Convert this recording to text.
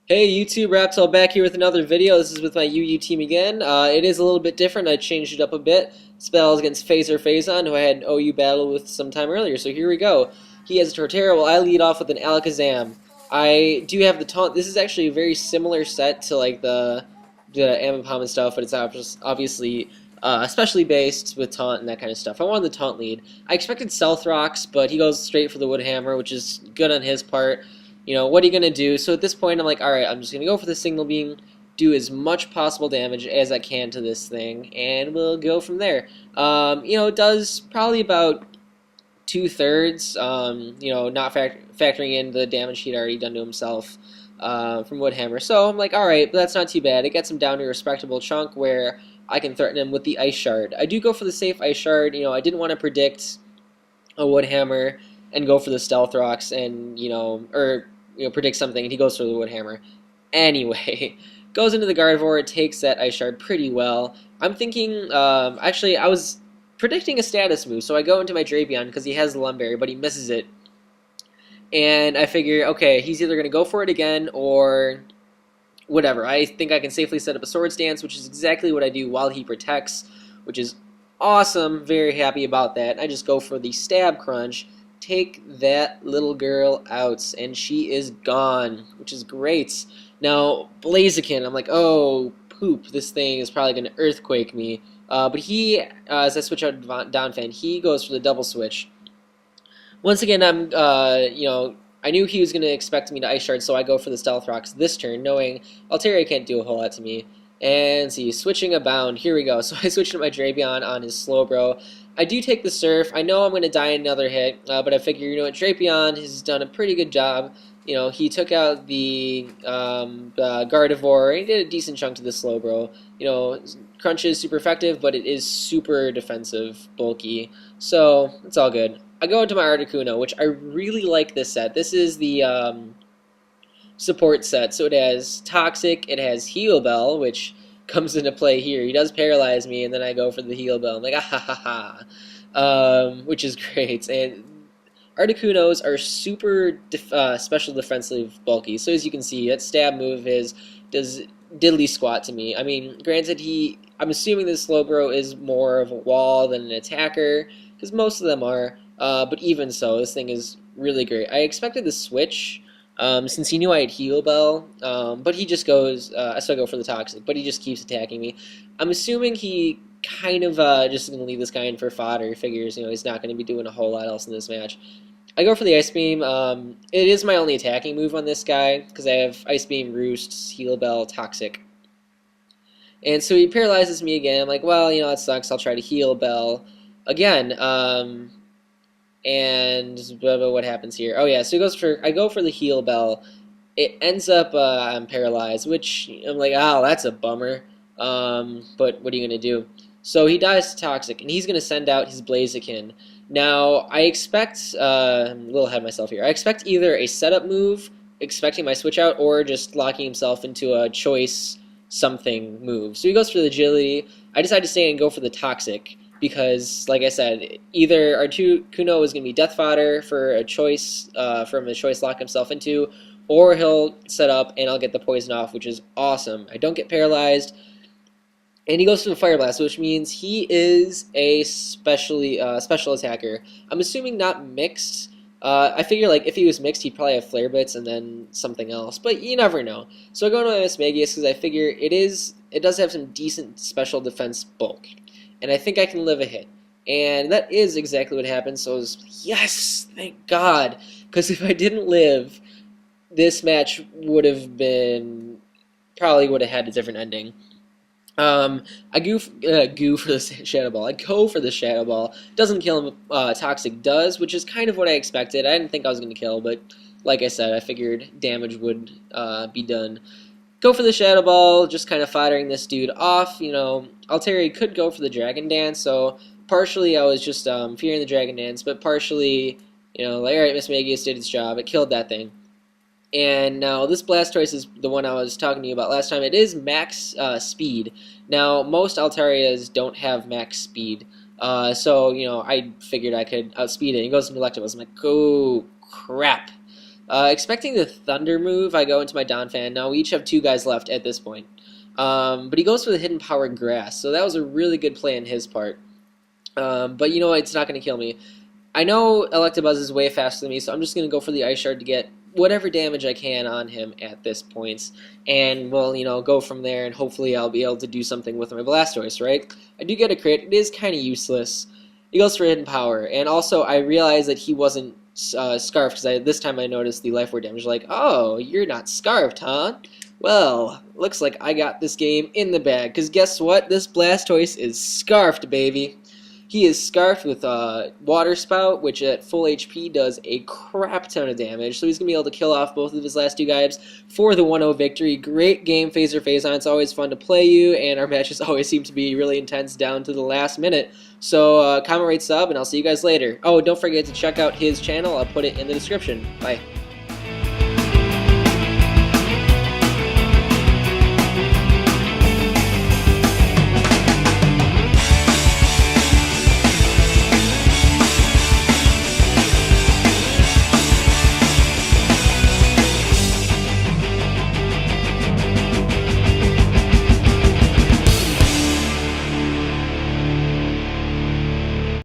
Hey YouTube, RAPTall back here with another video. This is with my UU team again. It is a little bit different. I changed it up a bit. This battle is against Phaser who I had an OU battle with some time earlier. So here we go. He has a Torterra. Well, I lead off with an Alakazam. I do have the taunt. This is actually a very similar set to like the Ambipom and stuff, but it's obviously especially based with taunt and that kind of stuff. I wanted the taunt lead. I expected Stealth Rocks, but he goes straight for the Wood Hammer, which is good on his part. What are you going to do? So at this point, I'm like, all right, I'm just going to go for the Signal Beam, do as much possible damage as I can to this thing, and we'll go from there. It does probably about two-thirds, not factoring in the damage he'd already done to himself from Woodhammer. So I'm like, all right, but that's not too bad. It gets him down to a respectable chunk where I can threaten him with the Ice Shard. I do go for the safe Ice Shard. I didn't want to predict a Woodhammer and go for the Stealth Rocks and, predict something, and he goes for the Woodhammer. Anyway, goes into the Gardevoir, takes that Ice Shard pretty well. I'm thinking, actually, I was predicting a status move, so I go into my Drapion because he has the Lumberry, but he misses it. And I figure, okay, he's either going to go for it again or whatever. I think I can safely set up a Swords Dance, which is exactly what I do while he protects, which is awesome. Very happy about that. I just go for the Stab Crunch, take that little girl out, and she is gone, which is great. Now, Blaziken, I'm like, oh, poop, this thing is probably going to Earthquake me. But he, as I switch out Donphan, he goes for the double switch. Once again, I knew he was going to expect me to Ice Shard, so I go for the Stealth Rocks this turn, knowing Altaria can't do a whole lot to me. And see, switching a bound, here we go. So I switched to my Drapion on his Slowbro. I do take the Surf. I know I'm going to die in another hit, but I figure, Drapion has done a pretty good job. He took out the Gardevoir. He did a decent chunk to the Slowbro. Crunch is super effective, but it is super defensive, bulky. So, it's all good. I go into my Articuno, which I really like this set. This is the support set. So it has Toxic, it has Heal Bell, which comes into play here. He does paralyze me, and then I go for the Heal Bell. I'm like, ah ha ha ha, which is great. And Articunos are super special defensive bulky. So as you can see, that stab move does diddly squat to me. I mean, granted, I'm assuming this Slowbro is more of a wall than an attacker, because most of them are. But even so, this thing is really great. I expected the switch, since he knew I had Heal Bell, but he just goes, I still go for the Toxic, but he just keeps attacking me. I'm assuming he kind of just going to leave this guy in for fodder. He figures, he's not going to be doing a whole lot else in this match. I go for the Ice Beam. It is my only attacking move on this guy, because I have Ice Beam, Roost, Heal Bell, Toxic. And so he paralyzes me again. I'm like, well, that sucks. I'll try to Heal Bell again. And what happens here? Oh yeah, so I go for the Heal Bell. It ends up I'm paralyzed, which I'm like, oh, that's a bummer. But what are you gonna do? So he dies to Toxic, and he's gonna send out his Blaziken. Now I expect I'm a little ahead of myself here. I expect either a setup move, expecting my switch out, or just locking himself into a choice something move. So he goes for the Agility. I decide to stay and go for the Toxic, because, like I said, either Articuno is going to be death fodder for a choice, from a choice lock himself into, or he'll set up and I'll get the poison off, which is awesome. I don't get paralyzed, and he goes for the Fire Blast, which means he is a special attacker. I'm assuming not mixed. I figure like if he was mixed, he'd probably have Flare Blitz and then something else, but you never know. So I go to my Mismagius because I figure it does have some decent special defense bulk, and I think I can live a hit. And that is exactly what happened, so I was, yes, thank God, because if I didn't live, this match would have probably would have had a different ending. I go for the Shadow Ball. I go for the Shadow Ball. Doesn't kill him. Toxic does, which is kind of what I expected. I didn't think I was going to kill, but like I said, I figured damage would be done. Go for the Shadow Ball, just kind of firing this dude off. Altaria could go for the Dragon Dance, so partially I was just fearing the Dragon Dance, but partially, like, alright, Mismagius did its job. It killed that thing. And now this Blastoise is the one I was talking to you about last time. It is max speed. Now, most Altarias don't have max speed. So, I figured I could outspeed it. It goes into Electabuzz. I'm like, oh, crap. Expecting the Thunder move, I go into my Donphan. Now we each have 2 guys left at this point. But he goes for the Hidden Power Grass, so that was a really good play on his part. But you know what? It's not going to kill me. I know Electabuzz is way faster than me, so I'm just going to go for the Ice Shard to get whatever damage I can on him at this point. And we'll, go from there, and hopefully I'll be able to do something with my Blastoise, right? I do get a crit. It is kind of useless. He goes for Hidden Power. And also, I realized that he wasn't Scarfed, because this time I noticed the Life Orb damage. Like, oh, you're not Scarfed, huh? Well, looks like I got this game in the bag, because guess what? This Blastoise is Scarfed, baby. He is Scarfed with Water Spout, which at full HP does a crap ton of damage. So he's going to be able to kill off both of his last 2 guys for the 1-0 victory. Great game, Phaser It's always fun to play you, and our matches always seem to be really intense down to the last minute. So comment, rate, sub, and I'll see you guys later. Oh, don't forget to check out his channel. I'll put it in the description. Bye.